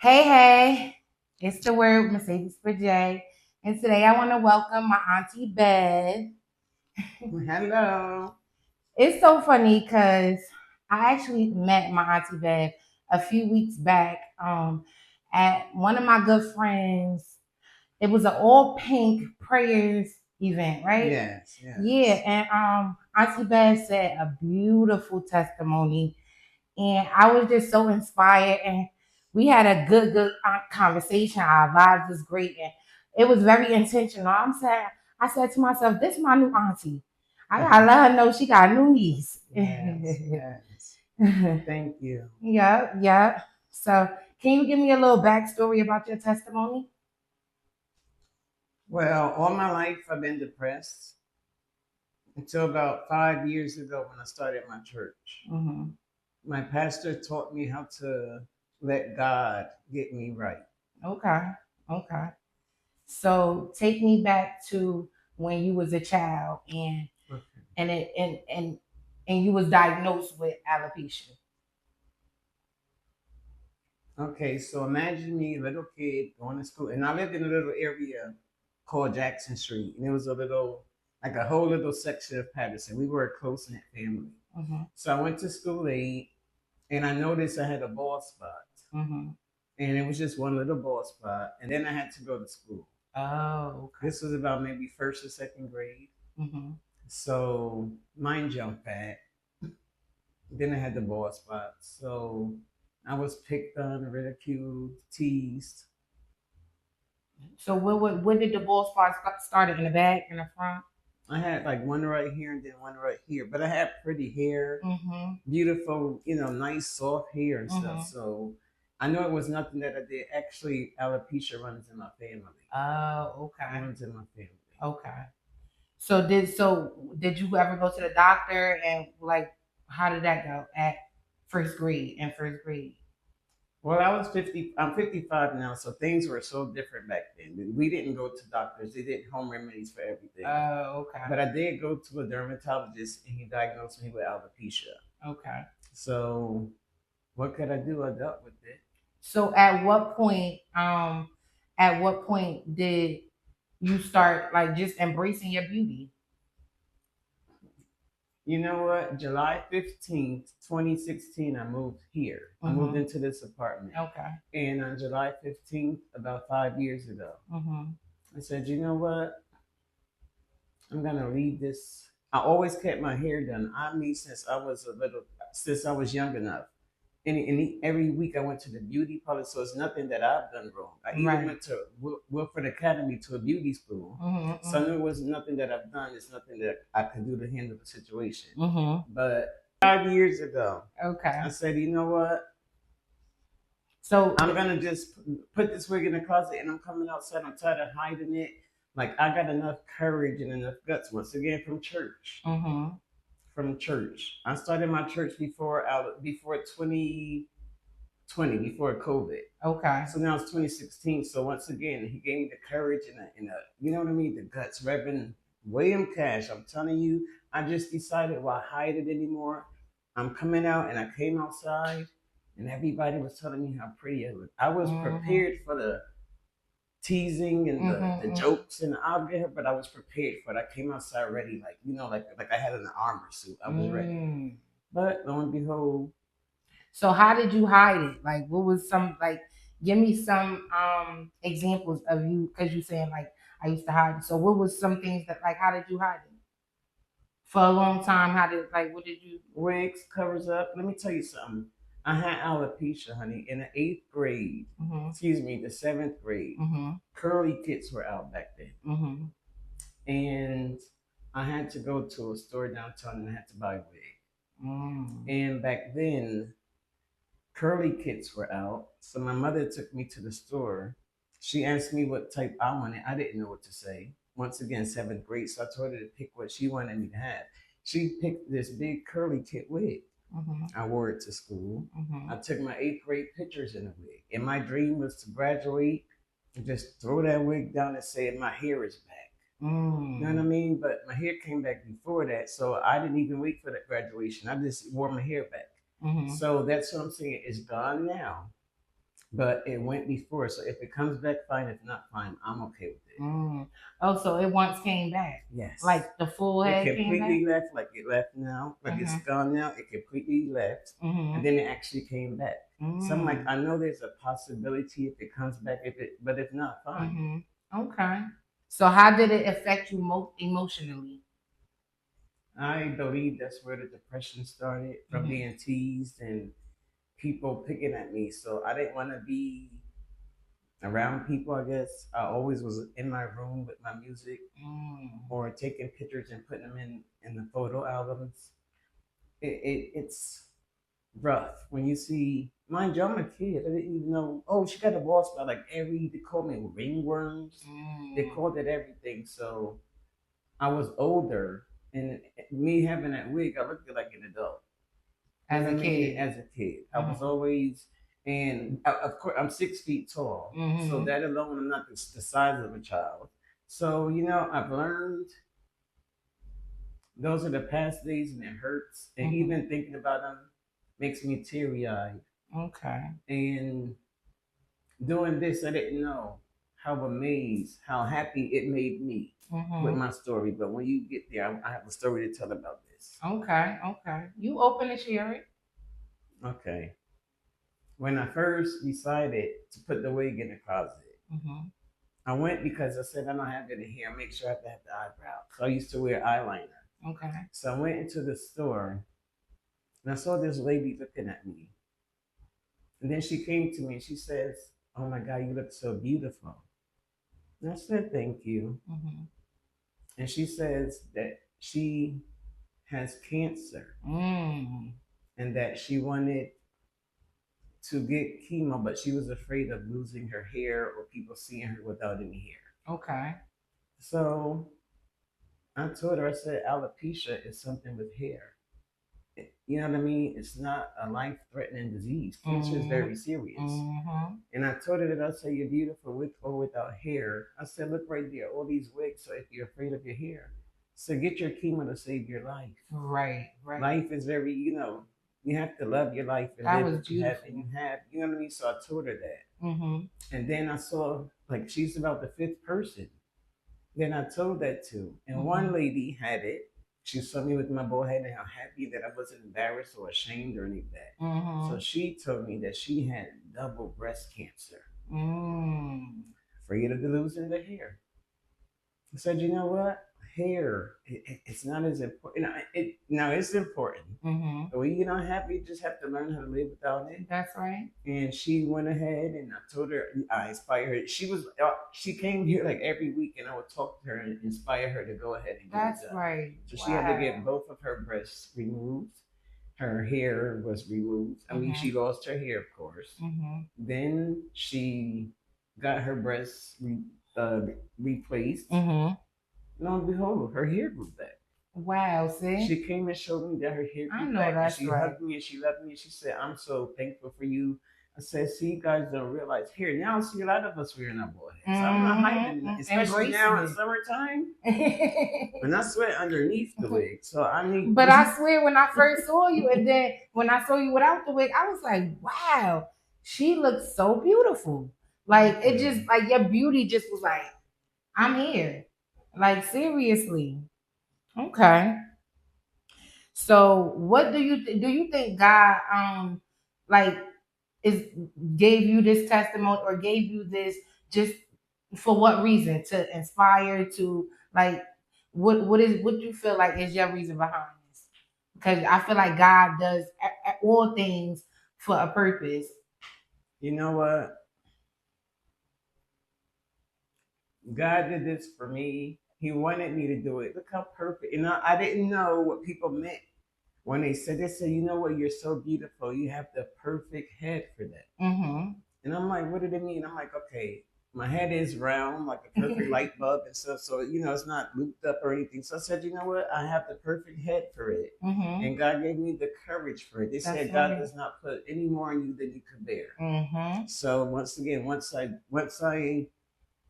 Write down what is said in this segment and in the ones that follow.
Hey, it's the word Mercedes Brijae. And today I want to welcome my Auntie Bev. Hello. It's so funny because I actually met my Auntie Bev a few weeks back at one of my good friends. It was an all pink prayers event, right? Yes, Yeah, yes. and Auntie Bev said a beautiful testimony, and I was just so inspired. And we had a good conversation. Our vibes was great, and it was very intentional. I said to myself, "This is my new auntie. I gotta let her know she got a new niece." Yes, yes. Thank you. Yeah, yeah. So, can you give me a little backstory about your testimony? Well, all my life I've been depressed until about 5 years ago when I started my church. Mm-hmm. My pastor taught me how to let God get me right. Okay, okay. So, take me back to when you was a child, Okay. and it and you was diagnosed with alopecia. Okay, so imagine me, a little kid, going to school, and I lived in a little area called Jackson Street, and it was a little, like a whole little section of Patterson. We were a close knit family. Mm-hmm. So I went to school late, and I noticed I had a bald spot, Mm-hmm. and it was just one little bald spot, and then I had to go to school. Oh, okay. This was about maybe first or second grade. Mm-hmm. So mine jumped back. Then I had the bald spot. So I was picked on, ridiculed, teased. So where did the bald spot started, in the back, in the front? I had like one right here and then one right here, but I had pretty hair, Mm-hmm. beautiful, nice soft hair and stuff. Mm-hmm. So I know it was nothing that I did. Actually, alopecia runs in my family. Oh, okay. Runs in my family. Okay. So did you ever go to the doctor, and like how did that go at first grade and first grade? Well, I was 50. I'm 55 now, so things were so different back then. We didn't go to doctors; they did home remedies for everything. Oh, okay. But I did go to a dermatologist, and he diagnosed me with alopecia. Okay. So, what could I do? I dealt with it. So at what point did you start like just embracing your beauty? You know what? July 15th, 2016, I moved here. I moved into this apartment. Okay. And on July 15th, about 5 years ago, Mm-hmm. I said, you know what? I'm gonna leave this. I always kept my hair done. I mean, since I was young enough. And every week I went to the beauty parlor, so it's nothing that I've done wrong. I even Right. went to Wilford Academy to a beauty school, so I knew it was nothing that I've done. It's nothing that I could do to handle the situation. Mm-hmm. But 5 years ago, Okay. I said, you know what? So I'm gonna just put this wig in the closet, and I'm coming outside. I'm tired of hiding it. Like I got enough courage and enough guts once again from church. mm-hmm. From church, I started my church before 2020, before COVID. Okay. So now it's 2016. So once again, he gave me the courage and you know what I mean, the guts. Reverend William Cash, I'm telling you, I just decided why hide it anymore. I'm coming out, and I came outside, and everybody was telling me how pretty I looked. I was Mm-hmm. prepared for the teasing and the Mm-hmm. jokes and out there, but I was prepared for it. I came outside ready, like like I had an armor suit. I was ready. Mm. But lo and behold, So how did you hide it? Like what was some like give me some examples of you, because you saying like I used to hide it. So what was some things that like how did you hide it? For a long time, how did like what did you wigs covers up. Let me tell you something. I had alopecia, honey, in the eighth grade. mm-hmm. Excuse me, the seventh grade. Mm-hmm. Curly kits were out back then, Mm-hmm. and I had to go to a store downtown and I had to buy a wig. Mm. And back then, curly kits were out. So my mother took me to the store. She asked me what type I wanted. I didn't know what to say. Once again, seventh grade. So I told her to pick what she wanted me to have. She picked this big curly kit wig. Mm-hmm. I wore it to school. Mm-hmm. I took my eighth grade pictures in the wig. And my dream was to graduate and just throw that wig down and say, my hair is back. Mm. You know what I mean? But my hair came back before that. So I didn't even wait for that graduation. I just wore my hair back. Mm-hmm. So that's what I'm saying. It's gone now. but it went before. So if it comes back, fine. If not, fine. I'm okay with it. Mm. Oh, so it once came back. Yes. Like the full It head came back? completely left, like it left now, like it's gone now. It completely left, and then it actually came back. So I'm like, I know there's a possibility if it comes back, but if not, fine. Okay. So how did it affect you emotionally? I believe that's where the depression started from being teased and people picking at me. So I didn't want to be around people. I guess I always was in my room with my music or taking pictures and putting them in the photo albums. It's rough when you see. Mind you, I'm a kid. I didn't even know. Oh, she got a ball spot. Like they called me ringworms. They called it everything. So I was older, and me having that wig, I looked like an adult. As a kid. As a kid, I was always, and of course, I'm 6 feet tall. So that alone, I'm not the size of a child. So I've learned those are the past days, and it hurts. And even thinking about them makes me teary eyed. Okay. And doing this, I didn't know how amazed, how happy it made me with my story. But when you get there, I have a story to tell about this. Okay. Okay. You open and share it. Okay. When I first decided to put the wig in the closet, I went because I said I don't have any hair. Make sure I have to have the eyebrow. So I used to wear eyeliner. Okay. So I went into the store and I saw this lady looking at me. And then she came to me and she says, "Oh my God, you look so beautiful." And I said, "Thank you." And she says that she has cancer and that she wanted to get chemo, but she was afraid of losing her hair or people seeing her without any hair. Okay. So I told her, I said, alopecia is something with hair. You know what I mean? It's not a life-threatening disease. Cancer is very serious. And I told her that I said, you're beautiful with or without hair. I said, look right there, all these wigs. So if you're afraid of your hair, so get your chemo to save your life. Right, right. Life is very, you have to love your life and that live was what you have, and you know what I mean? So I told her that. And then I saw, like, she's about the fifth person. Then I told that to, and one lady had it. She saw me with my bald head and how happy that I wasn't embarrassed or ashamed or any of that. So she told me that she had double breast cancer. Afraid of losing the hair. I said, you know what? Hair, it's not as important. Now it's important. But when you're not happy, you just have to learn how to live without it. That's right. And she went ahead and I told her, I inspired her. She came here like every week and I would talk to her and inspire her to go ahead and get That's it done. right. So she had to get both of her breasts removed. Her hair was removed. I mean, she lost her hair, of course. Then she got her breasts replaced. Lo and behold, her hair grew back. Wow, see? She came and showed me that her hair grew back. And she hugged me and she loved me and she said, I'm so thankful for you. I said, see, you guys don't realize here. Now I see a lot of us wearing our bald heads. So I'm not hiding it, especially now in summertime. And I sweat underneath the wig. So I need. But I swear, when I first saw you, and then when I saw you without the wig, I was like, wow, she looks so beautiful. Like, it just, like, your beauty just was like, I'm here. Like, seriously. Okay. So what do you think God like is gave you this testimony or gave you this just for what reason? To inspire, to like what you feel like is your reason behind this? Because I feel like God does all things for a purpose. You know what? God did this for me. He wanted me to do it. Look how perfect. I didn't know what people meant when they said, you know what, you're so beautiful. You have the perfect head for that. And I'm like, what did it mean? I'm like, okay, my head is round, like a perfect light bulb and stuff. So, it's not looped up or anything. So I said, you know what? I have the perfect head for it. And God gave me the courage for it. They said God does not put any more on you than you can bear. So once again, once I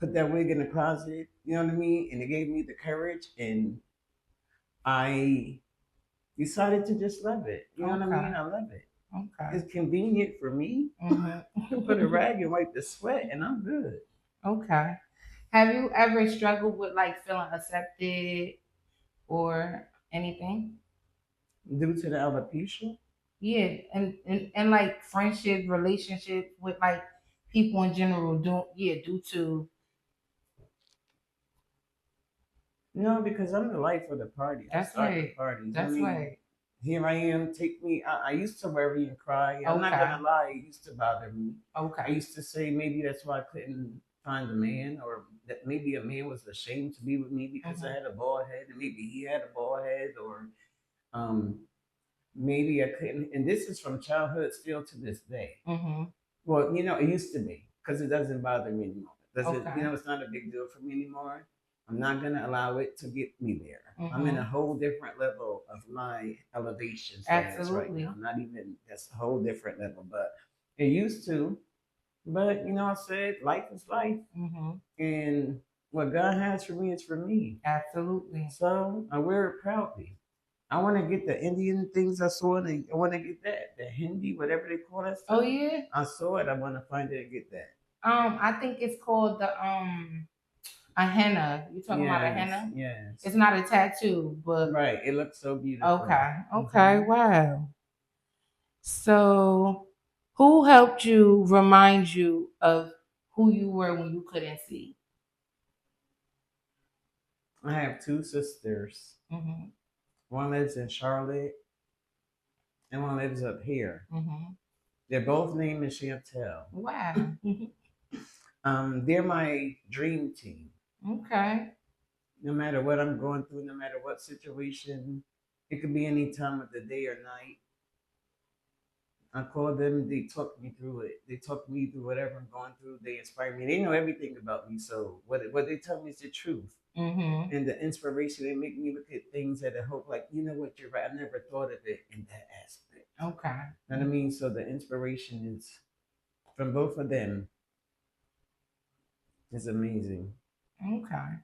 put that wig in the closet, you know what I mean? And it gave me the courage and I decided to just love it. You know what I mean? I love it. Okay. It's convenient for me. I can put a Mm-hmm. rag and wipe the sweat, and I'm good. Okay. Have you ever struggled with like feeling accepted or anything? Due to the alopecia. Yeah, and like friendship, relationship with like people in general. Due to No, because I'm the life of the party. I that's start the right. parties. I That's mean, right. here I am. Take me. I used to worry and cry. I'm not Okay. gonna lie. It used to bother me. I Okay. used to say maybe that's why I couldn't find a man, or that maybe a man was ashamed to be with me because I Mhm. had a bald head, and maybe he had a bald head, or um, maybe I couldn't. And this is from childhood still to this day. Mhm. Well, it used to be because it doesn't bother me anymore. Doesn't Okay. it's not a big deal for me anymore. I'm not gonna allow it to get me there. I'm in a Mhm. whole different level of my elevation status right now. Absolutely. I'm not even that's a whole different level, but it used to. But I said life is life, Mhm. and what God has for me is for me. Absolutely. So I wear it proudly. I want to get the Indian things I saw, and I want to get that the Hindi, whatever they call that Oh stuff. yeah. I saw it. I want to find it and get that. I think it's called the a henna. You talking about a Yes, henna? It's yes. not a tattoo, but Right. It looks so beautiful. okay. Okay. Hmm. Wow. So, who helped you remind you of who you were when you couldn't see? I have two sisters. Mhm. One lives in Charlotte, and one lives up here. Mhm. They're both named Chantel. Wow. They're my dream team. Okay. No matter what I'm going through, no matter what situation, it could be any time of the day or night. I call them. They talk me through it. They talk me through whatever I'm going through. They inspire me. They know everything about me. So what they tell me is the truth. Mhm. And the inspiration, they make me look at things that I hope, like, what, you're right. I never thought of it in that aspect. Okay. You know what I mean? So the inspiration is from both of them is amazing. Okay.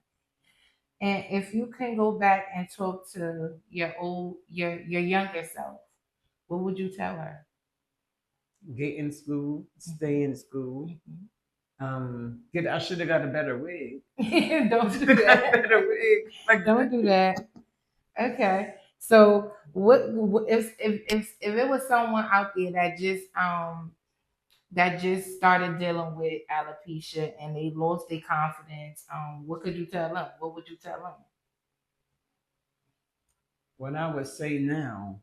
And if you can go back and talk to your younger self, what would you tell her? Get in school, stay Mhm. in school. Mhm. Get. I should have got a better wig. Don't Should do have got a that. better wig. Like Don't do that. Okay. So what if it was someone out there that just started dealing with alopecia and they lost their confidence, what could you tell them? What would you tell them? what I would say now.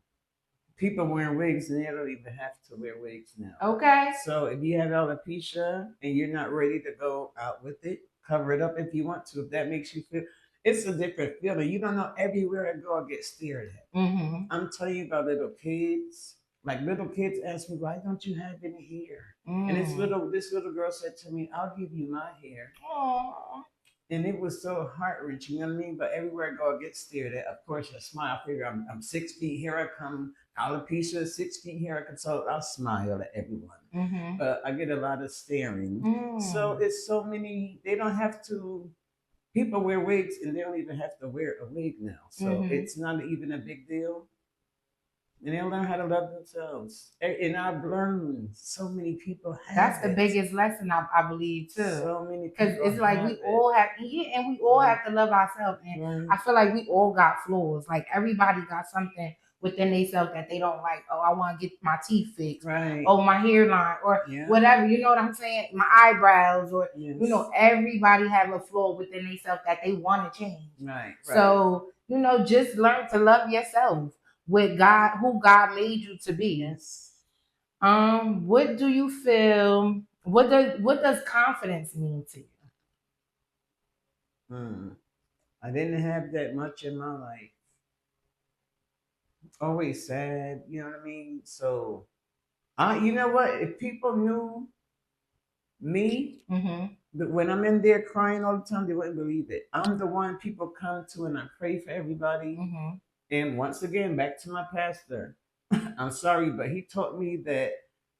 People wearing wigs and they don't even have to wear wigs now. Okay. So if you have alopecia and you're not ready to go out with it, cover it up if you want to. If that makes you feel, it's a different feeling. You don't know everywhere I go, I get stared at. Mm-hmm. I'm telling you about little kids. Like little kids ask me, why don't you have any hair? And Mm. this little girl said to me, I'll give you my hair. Aw. And it was so heart wrenching, you know what I mean? But everywhere I go, I get stared at. Of course, I smile. I figure I'm 6 feet, here I come. Alopecia, 6 feet, here I come. So I'll smile at everyone. Mm-hmm. But I get a lot of staring. So Mm. it's so many, they don't have to, people wear wigs and they don't even have to wear a wig now. So Mm-hmm. it's not even a big deal, and they'll learn how to love themselves. And I've learned so many people That's have the it. biggest lesson I believe too. So many Cause people it's like we have it. all have yeah, and we all Right. have to love ourselves. And Right. I feel like we all got flaws. Like everybody got something within themselves that they don't like. Oh, I want to get my teeth fixed. Right. Oh, my hairline or Yeah. whatever. You know what I'm saying? My eyebrows or Yes. everybody have a flaw within themselves that they want to change. Right. Right. So, just learn to love yourself with God, who God made you to be. Yes. What do you feel? What does confidence mean to you? Hmm. I didn't have that much in my life. Always sad. You know what I mean? So, you know what? If people knew me, Mm-hmm. but when I'm in there crying all the time, they wouldn't believe it. I'm the one people come to, and I pray for everybody. Mm-hmm. And once again, back to my pastor. I'm sorry, but he taught me that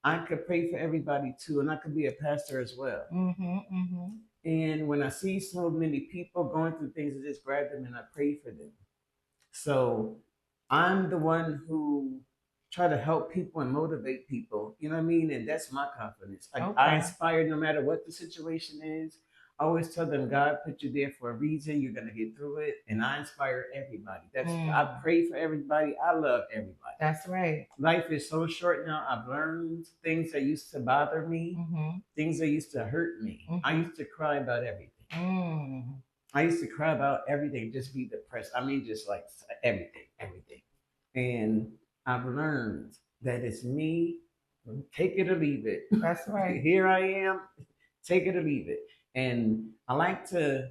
I could pray for everybody too, and I could be a pastor as well. Mm-hmm. Mm-hmm. And when I see so many people going through things, I just grab them and I pray for them. So I'm the one who try to help people and motivate people. You know what I mean? And that's my confidence. I Okay. inspire no matter what the situation is. I always tell them God put you there for a reason. You're gonna get through it. And I inspire everybody. I Mm, pray for everybody. I love everybody. that's right. Life is so short now. I've learned things that used to bother me, Mm-hmm. things that used to hurt me. I Mm-hmm. used to cry about everything. Mm, I used to cry about everything, just be depressed. I mean, just like everything, everything. And I've learned that it's me, take it or leave it. that's right. Here I am, take it or leave it. And I like to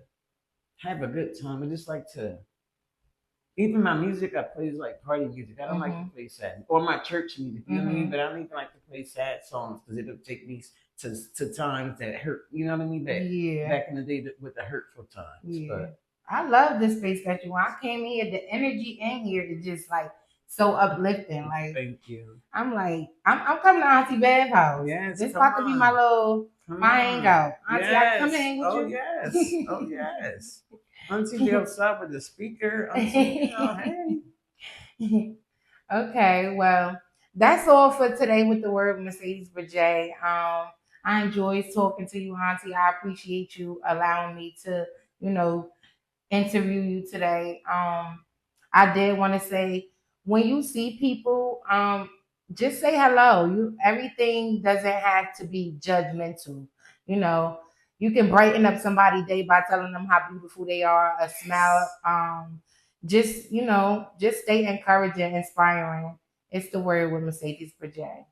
have a good time. I just like to, even my music I play is like party music. I don't like to Mm-hmm. play sad, or my church music, you know what I mean? Mm-hmm. But I don't even like to play sad songs because it'll take me to times that hurt, you know what I mean? Yeah. Back in the day with the hurtful times. Yeah. But I love this space that you want. I came here, the energy in here is just like so uplifting. Like thank you. I'm coming to Auntie Bev's house. Yes, This come about to be my on. little Come my on. hangout. Auntie, I can come Yes. hang with Oh, you. yes. Oh, yes. Auntie be outside with the speaker. Auntie, hey. Okay, well, that's all for today with the word Mercedes Brijae. I enjoyed talking to you, Auntie. I appreciate you allowing me to, you know, interview you today. I did want to say when you see people, just say hello. You everything doesn't have to be judgmental. You know, you can brighten up somebody's day by telling them how beautiful they are. A smile. Just just stay encouraging, inspiring. It's the word with Mercedes Brijae.